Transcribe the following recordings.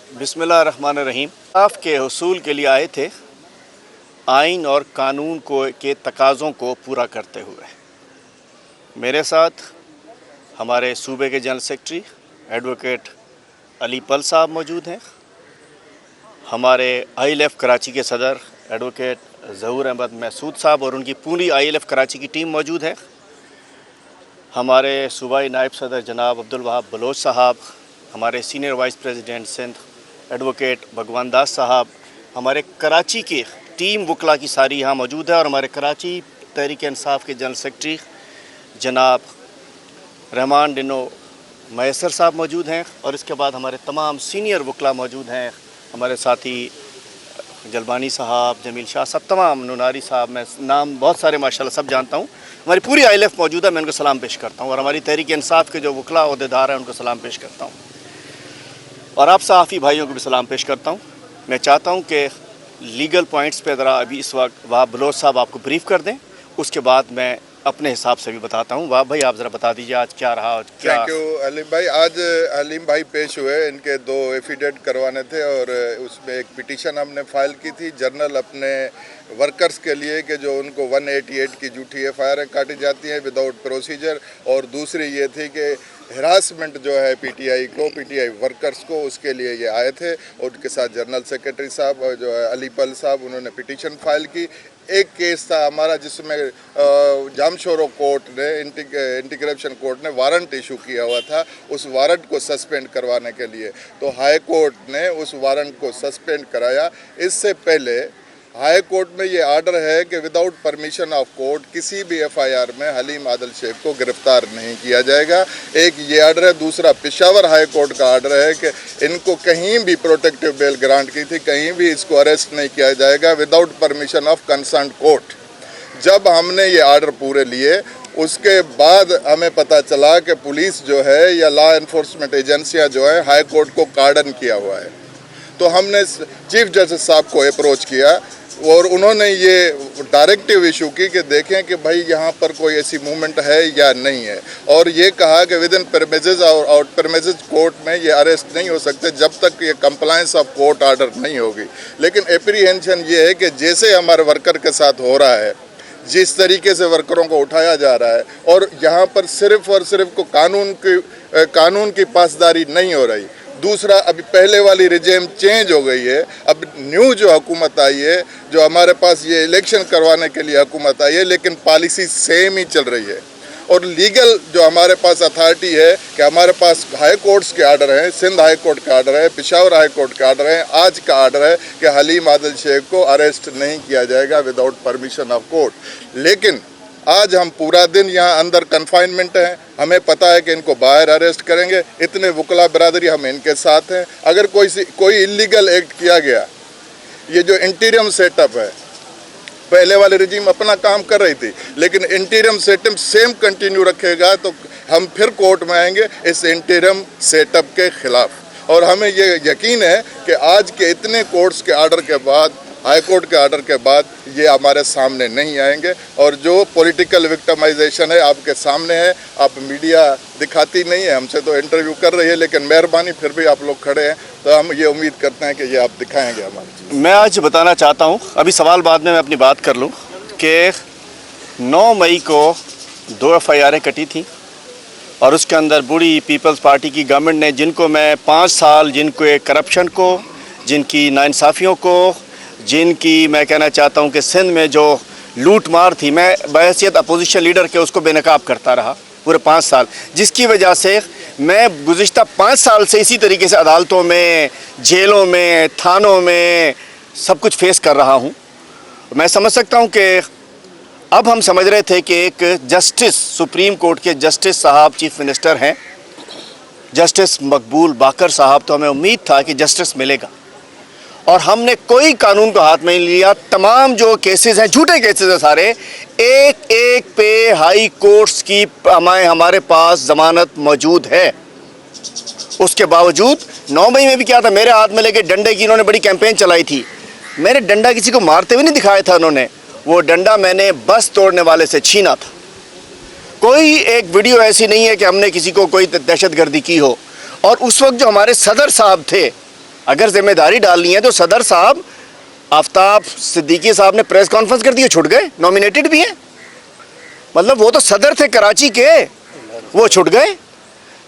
बिस्मिल्लाहिर्रहमानिर्रहीम। इंसाफ के हुसूल के लिए आए थे, आइन और कानून के तकाज़ों को पूरा करते हुए। मेरे साथ हमारे सूबे के जनरल सेक्रेटरी एडवोकेट अली पल साहब मौजूद हैं, हमारे ILF कराची के सदर एडवोकेट ज़हूर अहमद महसूद साहब और उनकी पूरी ILF कराची की टीम मौजूद है, हमारे सूबाई नायब सदर जनाब अब्दुल वहाब बलोच साहब, हमारे senior vice president Sindh advocate Bhagwan Das साहब, हमारे कराची की टीम वकला की सारी यहाँ मौजूद है, और हमारे कराची तहरीक इंसाफ के जनरल सेक्रेटरी जनाब रहमान डिनो मैसर साहब मौजूद हैं, और इसके बाद हमारे तमाम सीनियर वकला मौजूद हैं, हमारे साथी जलबानी साहब, जमील शाह साहब, तमाम नुनारी साहब, मैं नाम बहुत सारे माशाल्लाह सब जानता हूँ। हमारी पूरी ILF मौजूद है, मैं उनको सलाम पेश करता हूँ, और हमारी तहरीक इंसाफ के जो वकला अहदेदार हैं उनको सलाम पेश करता हूँ, और आप सहाफ़ी भाइयों को भी सलाम पेश करता हूँ। मैं चाहता हूँ कि लीगल पॉइंट्स पे ज़रा अभी इस वक्त वहाब बलोच साहब आपको ब्रीफ़ कर दें, उसके बाद मैं अपने हिसाब से भी बताता हूँ। वहाब भाई आप ज़रा बता दीजिए आज क्या रहा और क्या। थैंक यू अलीम भाई। आज अलीम भाई पेश हुए, इनके 2 एफिडेविट करवाने थे, और उसमें एक पिटीशन हमने फाइल की थी जनरल अपने वर्कर्स के लिए कि जो उनको 188 की झूठी FIR काटी जाती हैं विदाउट प्रोसीजर, और दूसरी ये थी कि हरासमेंट जो है PTI वर्कर्स को, उसके लिए ये आए थे, और उनके साथ जनरल सेक्रेटरी साहब और जो है अली पल साहब, उन्होंने पिटीशन फाइल की। एक केस था हमारा जिसमें जामशोरो कोर्ट ने इंटीग्रेशन कोर्ट ने वारंट इशू किया हुआ था उस वारंट को सस्पेंड करवाने के लिए, तो हाई कोर्ट ने उस वारंट को सस्पेंड कराया। इससे पहले हाई कोर्ट में ये आर्डर है कि विदाउट परमिशन ऑफ कोर्ट किसी भी FIR में हलीम आदिल शेख को गिरफ्तार नहीं किया जाएगा। एक ये आर्डर है। दूसरा पेशावर हाई कोर्ट का आर्डर है कि इनको कहीं भी प्रोटेक्टिव बेल ग्रांट की थी, कहीं भी इसको अरेस्ट नहीं किया जाएगा without permission of concern court. जब हमने ये आर्डर पूरे लिए, उसके बाद हमें पता चला कि पुलिस जो है या लॉ इन्फोर्समेंट एजेंसियाँ जो है हाई कोर्ट को कार्डन किया हुआ है। तो हमने चीफ जस्टिस साहब को अप्रोच किया, और उन्होंने ये डायरेक्टिव इशू की कि देखें कि भाई यहाँ पर कोई ऐसी मूवमेंट है या नहीं है, और ये कहा कि विद इन प्रेमिसेस और आउट प्रेमिसेस कोर्ट में ये अरेस्ट नहीं हो सकते जब तक ये कंप्लायंस ऑफ कोर्ट आर्डर नहीं होगी। लेकिन एप्रीहेंशन ये है कि जैसे हमारे वर्कर के साथ हो रहा है, जिस तरीके से वर्करों को उठाया जा रहा है, और यहाँ पर सिर्फ और सिर्फ को कानून की पासदारी नहीं हो रही। दूसरा, अभी पहले वाली रिजेम चेंज हो गई है, अब न्यू जो हुकूमत आई है, जो हमारे पास ये इलेक्शन करवाने के लिए हुकूमत आई है, लेकिन पॉलिसी सेम ही चल रही है। और लीगल जो हमारे पास अथॉरिटी है कि हमारे पास हाई कोर्ट्स के आर्डर हैं, सिंध हाई कोर्ट का आर्डर है, पेशावर हाई कोर्ट का आर्डर है, आज का आर्डर है कि हलीम आदिल शेख को अरेस्ट नहीं किया जाएगा विदाउट परमिशन ऑफ कोर्ट। लेकिन आज हम पूरा दिन यहाँ अंदर कन्फाइनमेंट हैं, हमें पता है कि इनको बाहर अरेस्ट करेंगे। इतने वकला बरादरी हम इनके साथ हैं। अगर कोई इलीगल एक्ट किया गया, ये जो इंटीरियम सेटअप है, पहले वाले रिजीम अपना काम कर रही थी, लेकिन इंटीरियम सेटअप सेम कंटिन्यू रखेगा तो हम फिर कोर्ट में आएंगे इस इंटीरियम सेटअप के खिलाफ। और हमें ये यकीन है कि आज के इतने कोर्ट्स के आर्डर के बाद, हाई कोर्ट के आर्डर के बाद, ये हमारे सामने नहीं आएंगे। और जो पॉलिटिकल विक्टिमाइजेशन है आपके सामने है, आप मीडिया दिखाती नहीं है, हमसे तो इंटरव्यू कर रही है, लेकिन मेहरबानी फिर भी आप लोग खड़े हैं तो हम ये उम्मीद करते हैं कि ये आप दिखाएंगे हमारी। मैं आज बताना चाहता हूँ, अभी सवाल बाद में मैं अपनी बात कर लूँ, कि 9 मई को 2 FIR कटी थी, और उसके अंदर बूढ़ी पीपल्स पार्टी की गवर्नमेंट ने, जिनको मैं 5 साल, जिनको करप्शन को, जिनकी नाइंसाफ़ियों को, जिनकी मैं कहना चाहता हूं कि सिंध में जो लूट मार थी, मैं बहैसियत अपोजिशन लीडर के उसको बेनकाब करता रहा पूरे 5 साल, जिसकी वजह से मैं गुज़िश्ता 5 साल से इसी तरीके से अदालतों में, जेलों में, थानों में सब कुछ फेस कर रहा हूं। मैं समझ सकता हूं कि अब हम समझ रहे थे कि एक जस्टिस, सुप्रीम कोर्ट के जस्टिस साहब चीफ मिनिस्टर हैं, जस्टिस मकबूल बाकर साहब, तो हमें उम्मीद था कि जस्टिस मिलेगा, और हमने कोई कानून को हाथ में नहीं लिया। तमाम जो केसेस हैं, झूठे केसेस हैं सारे, एक एक पे हाई कोर्ट्स की हमारे पास ज़मानत मौजूद है। उसके बावजूद 9 मई में भी क्या था, मेरे हाथ में लेके डंडे की इन्होंने बड़ी कैंपेन चलाई थी। मैंने डंडा किसी को मारते हुए नहीं दिखाया था, उन्होंने वो डंडा मैंने बस तोड़ने वाले से छीना था। कोई एक वीडियो ऐसी नहीं है कि हमने किसी को कोई दहशतगर्दी की हो। और उस वक्त जो हमारे सदर साहब थे, اگر ذمہ داری ڈالنی ہے تو صدر صاحب آفتاب صدیقی صاحب نے پریس کانفرنس کر دی, چھٹ گئے, نامینیٹڈ بھی ہیں. مطلب وہ تو صدر تھے کراچی کے, وہ چھٹ گئے.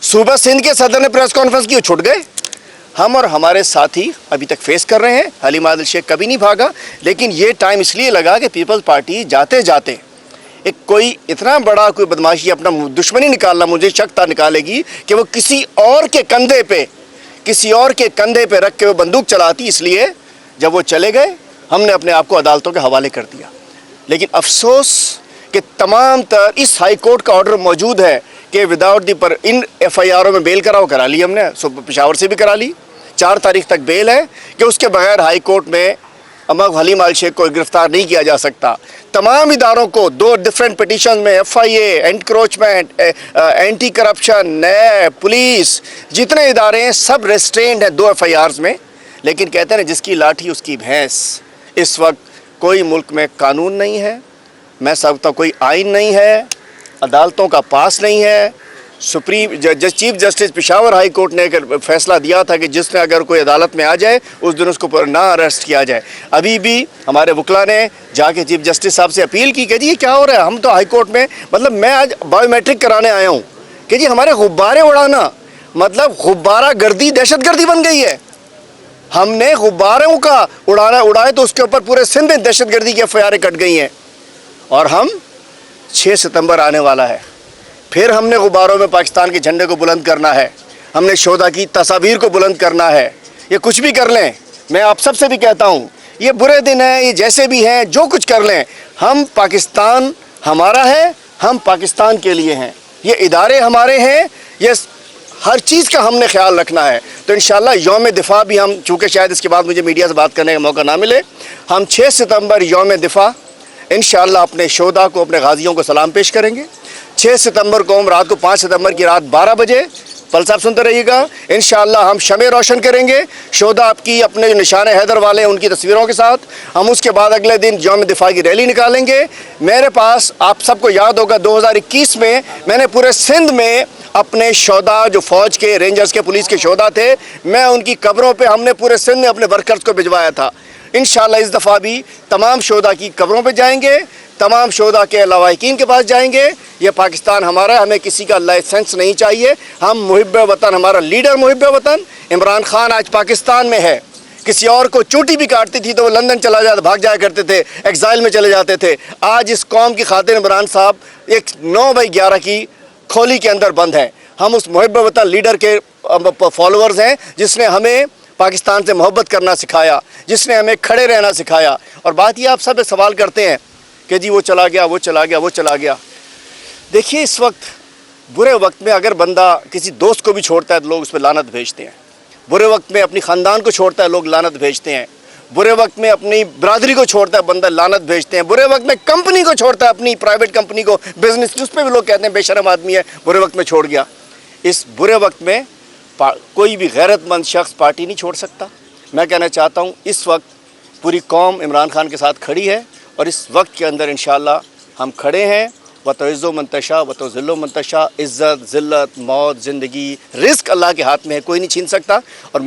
صوبہ سندھ کے صدر نے پریس کانفرنس کی, وہ چھٹ گئے. ہم اور ہمارے ساتھی ابھی تک فیس کر رہے ہیں. حلیم عادل شیخ کبھی نہیں بھاگا, لیکن یہ ٹائم اس لیے لگا کہ پیپلز پارٹی جاتے جاتے ایک کوئی اتنا بڑا کوئی بدماشی اپنا دشمنی نکالنا, مجھے شک تھا نکالے گی کہ وہ کسی اور کے کندھے پہ رکھ کے وہ بندوق چلاتی. اس لیے جب وہ چلے گئے ہم نے اپنے آپ کو عدالتوں کے حوالے کر دیا. لیکن افسوس کہ تمام تر اس ہائی کورٹ کا آرڈر موجود ہے کہ without the per in F آئی آروں میں بیل کرا لی ہم نے, پشاور سے بھی کرا لی. 4 تاریخ تک بیل ہے کہ اس کے بغیر ہائی کورٹ میں حلیم عادل شیخ کو گرفتار نہیں کیا جا سکتا. تمام اداروں کو 2 ڈیفرنٹ پٹیشن میں, F I A, encroachment, anti corruption, NAB, police, جتنے ادارے ہیں سب ریسٹرینڈ ہیں 2 ایف آئی آرز میں. لیکن کہتے ہیں جس کی لاٹھی اس کی بھینس. اس وقت کوئی ملک میں قانون نہیں ہے, میں سمجھتا ہوں کوئی آئین نہیں ہے, عدالتوں کا پاس نہیں ہے. Chief justice Peshawar high court نے فیصلہ دیا تھا کہ جس نے اگر کوئی عدالت میں آ جائے اس دن اس کو نہ اریسٹ کیا جائے. ابھی بھی ہمارے وکلا نے جا کے چیف جسٹس صاحب سے اپیل کی کہ جی یہ کیا ہو رہا ہے, ہم تو ہائی کورٹ میں, مطلب میں آج بایو میٹرک کرانے آیا ہوں کہ جی ہمارے غبارے اڑانا, مطلب غبارہ گردی دہشت گردی بن گئی ہے. ہم نے غباروں کا اڑائے تو اس کے اوپر پورے سندھ میں دہشت گردی کی ایف آئی آریں کٹ گئی ہیں. اور ہم 6 ستمبر آنے والا ہے, پھر ہم نے غباروں میں پاکستان کے جھنڈے کو بلند کرنا ہے, ہم نے شہداء کی تصاویر کو بلند کرنا ہے. یہ کچھ بھی کر لیں, میں آپ سب سے بھی کہتا ہوں یہ برے دن ہیں, یہ جیسے بھی ہیں, جو کچھ کر لیں, ہم پاکستان ہمارا ہے, ہم پاکستان کے لیے ہیں, یہ ادارے ہمارے ہیں, یہ ہر چیز کا ہم نے خیال رکھنا ہے. تو انشاءاللہ یوم دفاع بھی ہم, چونکہ شاید اس کے بعد مجھے میڈیا سے بات کرنے کا موقع نہ ملے, ہم 6 ستمبر یوم دفاع انشاءاللہ اپنے شہداء کو, اپنے غازیوں کو سلام پیش کریں گے. 6 ستمبر کو ہم رات کو 5 ستمبر کی رات 12 بجے, پل صاحب سنتے رہیے گا, انشاءاللہ ہم شمع روشن کریں گے شہداء آپ کی اپنے جو نشان حیدر والے ہیں ان کی تصویروں کے ساتھ. ہم اس کے بعد اگلے دن یوم دفاع کی ریلی نکالیں گے. میرے پاس, آپ سب کو یاد ہوگا 2021 میں نے پورے سندھ میں اپنے شہداء جو فوج کے, رینجرز کے, پولیس کے شہداء تھے, میں ان کی قبروں پہ, ہم نے پورے سندھ میں اپنے ورکرز کو بھجوایا تھا. انشاءاللہ اس دفعہ بھی تمام شہداء کی قبروں پہ جائیں گے, تمام شہداء کے لواحقین کے پاس جائیں گے. یہ پاکستان ہمارا ہے, ہمیں کسی کا لائسنس نہیں چاہیے. ہم محب وطن, ہمارا لیڈر محب وطن عمران خان آج پاکستان میں ہے. کسی اور کو چوٹی بھی کاٹتی تھی تو وہ لندن چلا جاتا, بھاگ جایا کرتے تھے, ایگزائل میں چلے جاتے تھے. آج اس قوم کی خاطر عمران صاحب ایک 9/11 کی کھولی کے اندر بند ہیں. ہم اس محب وطن لیڈر کے فالوورز ہیں جس نے ہمیں پاکستان سے محبت کرنا سکھایا, جس نے ہمیں کھڑے رہنا سکھایا. اور بات یہ, آپ سب ایک سوال کرتے ہیں کہ جی وہ چلا گیا, وہ چلا گیا, وہ چلا گیا. دیکھیے اس وقت برے وقت میں اگر بندہ کسی دوست کو بھی چھوڑتا ہے تو لوگ اس پہ لعنت بھیجتے ہیں. برے وقت میں اپنی خاندان کو چھوڑتا ہے لوگ لعنت بھیجتے ہیں. برے وقت میں اپنی برادری کو چھوڑتا ہے بندہ لعنت بھیجتے ہیں. برے وقت میں کمپنی کو چھوڑتا ہے, اپنی پرائیویٹ کمپنی کو, بزنس, اس پہ بھی لوگ کہتے ہیں بے شرم آدمی ہے, برے وقت میں چھوڑ گیا. اس برے وقت میں کوئی بھی غیرت مند شخص پارٹی نہیں چھوڑ سکتا. میں کہنا چاہتا ہوں اس وقت پوری قوم عمران خان کے ساتھ کھڑی ہے, اور اس وقت کے اندر انشاءاللہ ہم کھڑے ہیں. وَتُعِزُّ مَن تَشَاءُ وَتُذِلُّ مَن تَشَاءُ, عزت, ذلت, موت, زندگی, رزق اللہ کے ہاتھ میں ہے, کوئی نہیں چھین سکتا. اور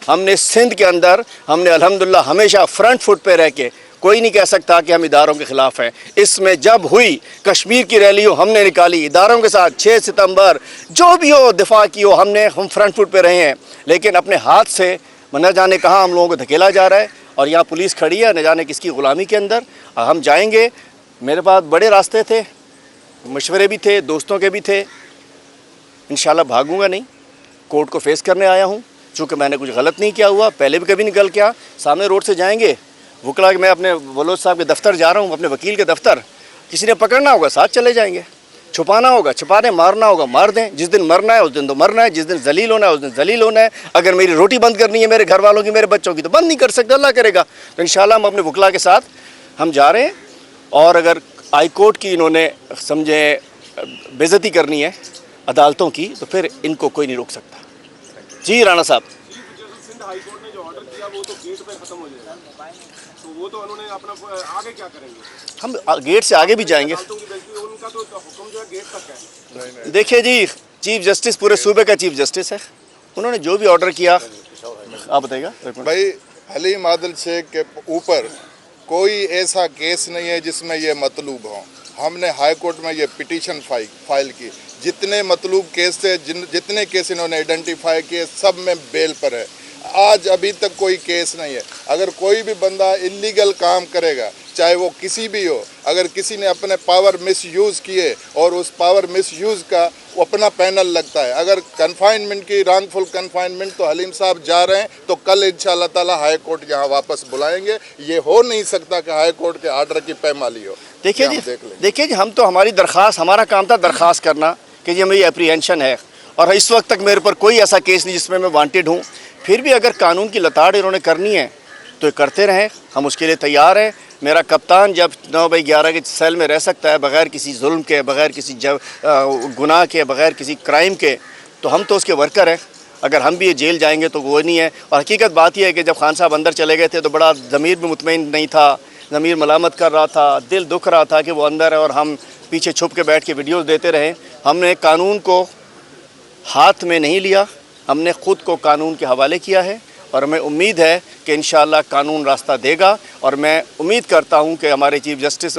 ہم نے سندھ کے اندر, ہم نے الحمدللہ ہمیشہ فرنٹ فٹ پہ رہ کے, کوئی نہیں کہہ سکتا کہ ہم اداروں کے خلاف ہیں. اس میں جب ہوئی کشمیر کی ریلی ہم نے نکالی اداروں کے ساتھ, 6 ستمبر جو بھی ہو, دفاع کی ہو, ہم فرنٹ فٹ پہ رہے ہیں. لیکن اپنے ہاتھ سے نہ جانے کہاں ہم لوگوں کو دھکیلا جا رہا ہے, اور یہاں پولیس کھڑی ہے نہ جانے کس کی غلامی کے اندر. ہم جائیں گے. میرے پاس بڑے راستے تھے, مشورے بھی تھے, دوستوں کے بھی تھے. انشاءاللہ بھاگوں گا نہیں, کورٹ کو فیس کرنے آیا ہوں. چونکہ میں نے کچھ غلط نہیں کیا ہوا, پہلے بھی کبھی نکل کیا, سامنے روڈ سے جائیں گے. وکلا کہ میں اپنے ولود صاحب کے دفتر جا رہا ہوں, اپنے وکیل کے دفتر, کسی نے پکڑنا ہوگا ساتھ چلے جائیں گے, چھپانا ہوگا چھپانے, مارنا ہوگا مار دیں. جس دن مرنا ہے اس دن تو مرنا ہے, جس دن ذلیل ہونا ہے اس دن ذلیل ہونا ہے. اگر میری روٹی بند کرنی ہے میرے گھر والوں کی, میرے بچوں کی, تو بند نہیں کر سکتے, اللہ کرے گا. تو انشاءاللہ ہم اپنے وکلا کے ساتھ ہم جا رہے ہیں. اور اگر ہائی کورٹ کی انہوں نے سمجھے بے عزتی کرنی ہے عدالتوں کی, تو پھر ان کو کوئی نہیں روک سکتا. جی رانا صاحب, ہائی کورٹ نے جو آرڈر کیا وہ تو گیٹ پہ ختم ہو جائے گا, تو وہ تو انہوں نے اپنا آگے کیا کریں گے؟ ہم گیٹ سے آگے بھی جائیں گے. ان کا تو حکم جو ہے گیٹ تک ہے. دیکھیے جی, چیف جسٹس پورے صوبے کا چیف جسٹس ہے, انہوں نے جو بھی آرڈر کیا आप बताइएगा। भाई हलीम आदिल शेख के ऊपर कोई ऐसा केस नहीं है जिसमें ये मतलूब हो। हमने हाई कोर्ट में ये पिटीशन फाइल की, जितने मतलूब केस थे, जितने केस इन्होंने आइडेंटिफाई किए, सब में बेल पर है। आज अभी तक कोई केस नहीं है। अगर कोई भी बंदा इलीगल काम करेगा, चाहे वो किसी भी हो, अगर किसी ने अपने पावर मिसयूज़ किए और उस पावर मिसयूज़ का अपना पैनल लगता है। अगर कन्फाइनमेंट की रॉन्गफुल कन्फाइनमेंट तो हलीम साहब जा रहे हैं, तो कल इंशाअल्लाह ताला हाई कोर्ट यहाँ वापस बुलाएंगे। ये हो नहीं सकता कि हाई कोर्ट के आर्डर की पैमाली हो। देखिए जी, हम तो हमारी दरख्वास्त, हमारा काम था दरख्वास्त करना कि जी मेरी एप्रीहेंशन है, और इस वक्त तक मेरे पर कोई ऐसा केस नहीं जिसमें मैं वांटेड हूँ। फिर भी अगर कानून की लताड़ इन्होंने करनी है तो करते रहें, हम उसके लिए तैयार हैं। मेरा कप्तान जब 9/11 के सेल में रह सकता है बग़ैर किसी जुल्म के, बग़ैर किसी गुनाह के, बग़ैर किसी क्राइम के, तो हम तो उसके वर्कर हैं। अगर हम भी ये जेल जाएंगे तो वो नहीं है। और हकीकत बात यह है कि जब खान साहब अंदर चले गए थे तो बड़ा ज़मीर भी मुतमईन नहीं था, ज़मीर मलामत कर रहा था, दिल दुख रहा था कि वो अंदर है और हम पीछे छुप के बैठ के वीडियोज़ देते रहे। हमने कानून को हाथ में नहीं लिया, हमने ख़ुद को कानून के हवाले किया है, और हमें उम्मीद है कि इंशाअल्लाह कानून रास्ता देगा। और मैं उम्मीद करता हूं कि हमारे जस्टिस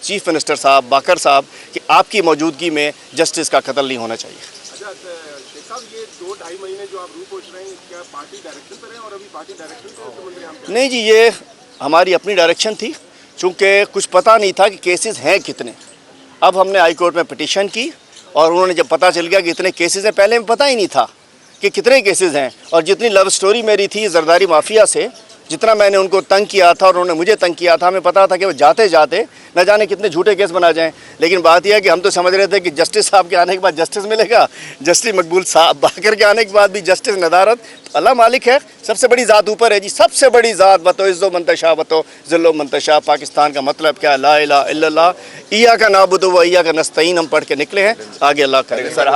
चीफ मिनिस्टर साहब बाकर साहब कि आपकी मौजूदगी में जस्टिस का कत्ल नहीं होना चाहिए। अच्छा शेख साहब, ये 2-2.5 महीने जो आप रूपोच रहे हैं, क्या पार्टी डायरेक्शन पर है? और अभी पार्टी डायरेक्शन पे नहीं जी, ये हमारी अपनी डायरेक्शन थी, चूँकि कुछ पता नहीं था कि केसेस हैं कितने। अब हमने हाई कोर्ट में पिटीशन की और उन्होंने जब पता चल गया कि इतने केसेस हैं, पहले में पता ही नहीं था कि कितने केसेस हैं। और जितनी लव स्टोरी मेरी थी जरदारी माफिया से, जितना मैंने उनको तंग किया था और उन्होंने मुझे तंग किया था, हमें पता था कि वो जाते जाते न जाने कितने झूठे केस बना जाएं। लेकिन बात यह है कि हम तो समझ रहे थे कि जस्टिस साहब के आने के बाद जस्टिस मिलेगा, जस्टिस मकबूल साहब बाकर के आने के बाद भी जस्टिस नदारत। अल्लाह मालिक है, सबसे बड़ी ज़ात ऊपर है जी, सबसे बड़ी ज़ात। बतो इज़्ज़ो मंतशा बतो ज़िल्लो मंतशा। पाकिस्तान का मतलब क्या है? ला इलाहा इल्लल्लाह, इय्या का नाबुदु व इय्या का नस्तईन हम पढ़ के निकले हैं। आगे अल्लाह करेगा। सर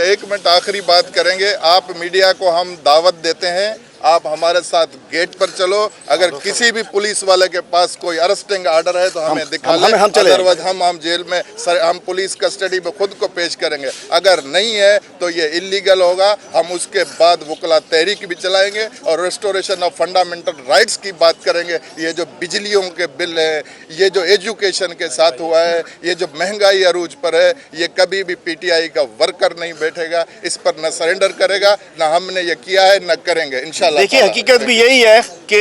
एक मिनट आखिरी बात करेंगे। आप मीडिया को हम दावत देते हैं, आप हमारे साथ गेट पर चलो। अगर किसी भी पुलिस वाले के पास कोई अरेस्टिंग आर्डर है तो हमें दिखा लें, अदरवाइज हम जेल में हम पुलिस कस्टडी में खुद को पेश करेंगे। अगर नहीं है तो ये इलीगल होगा। हम उसके बाद वकला तहरीक भी चलाएंगे और रेस्टोरेशन ऑफ फंडामेंटल राइट्स की बात करेंगे। ये जो बिजलियों के बिल है, ये जो एजुकेशन के साथ हुआ है, ये जो महंगाई अरूज पर है, ये कभी भी पीटीआई का वर्कर नहीं बैठेगा, इस पर न सरेंडर करेगा, न हमने ये किया है न करेंगे इंशाल्लाह। देखिए हकीकत भी यही है कि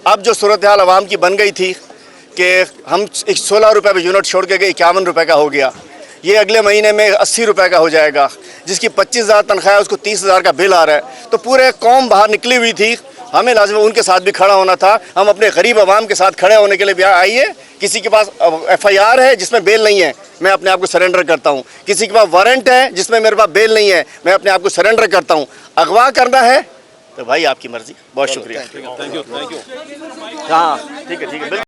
अब जो सूरत हाल आवाम की बन गई थी कि हम 16 रुपये पे यूनिट छोड़ के गए 51 रुपये का हो गया, ये अगले महीने में 80 रुपये का हो जाएगा। जिसकी 25,000 तनख्वाह है उसको 30,000 का बिल आ रहा है। तो पूरे कौम बाहर निकली हुई थी, हमें लाज़िम उनके साथ भी खड़ा होना था। हम अपने गरीब आवाम के साथ खड़े होने के लिए भी आइए। किसी के पास FIR है जिसमें बेल नहीं है, मैं अपने आप को सरेंडर करता हूँ। किसी के पास वारंट है जिसमें मेरे पास बेल नहीं है, मैं अपने आप को सरेंडर करता हूँ। अगवा करना है तो भाई आपकी मर्जी। बहुत शुक्रिया। Thank you. हाँ ठीक है बिल्कुल।